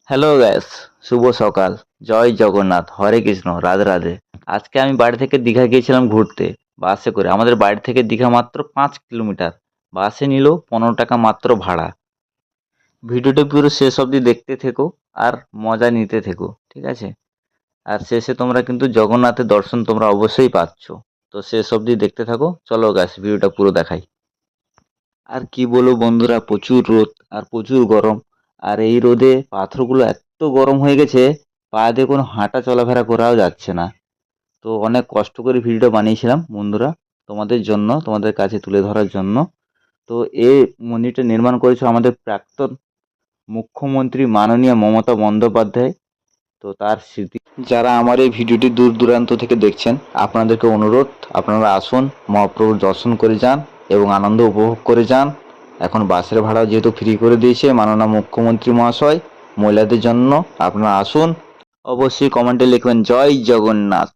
Hello gas, শুভ সকাল। জয় জগন্নাথ, হরে কৃষ্ণ, রাধে রাধে। আজকে আমি বাড়ি থেকে দীঘা গিয়েছিলাম ঘুরতে বাসে করে। আমাদের বাড়ি থেকে দীঘা মাত্র 5 কিলোমিটার। বাসে নিল 15 টাকা মাত্র ভাড়া। ভিডিওটা পুরো শেষ অবধি দেখতে থেকো আর মজা নিতে থেকো, ঠিক আছে? আর শেষে তোমরা কিন্তু জগন্নাথের দর্শন তোমরা অবশ্যই পাচ্ছ। তো শেষ অবধি দেখতে থাকো। চলো গ্যাস, ভিডিওটা পুরো দেখাই। আর কি বলবো বন্ধুরা, প্রচুর রোদ আর প্রচুর গরম। আর এই রোদে পাথরগুলো এত গরম হয়ে গেছে, পা দিয়ে কোনো হাঁটা চলাফেরা করাও যাচ্ছে না। তো অনেক কষ্ট করে ভিডিওটা বানিয়েছিলাম বন্ধুরা, তোমাদের জন্য, তোমাদের কাছে তুলে ধরার জন্য। তো এই মন্দিরটা নির্মাণ করেছে আমাদের প্রাক্তন মুখ্যমন্ত্রী মাননীয় মমতা বন্দ্যোপাধ্যায়। তো তার স্মৃতি, যারা আমার এই ভিডিওটি দূর দূরান্ত থেকে দেখছেন, আপনাদেরকে অনুরোধ, আপনারা আসুন, মহাপ্রভুর দর্শন করে যান এবং আনন্দ উপভোগ করে যান। এখন বাসের ভাড়া যেহেতু ফ্রি করে দিয়েছে মাননীয় মুখ্যমন্ত্রী মহাশয় মহিলাদের জন্য, আপনারা আসুন। অবশ্যই কমেন্টে লিখবেন জয় জগন্নাথ।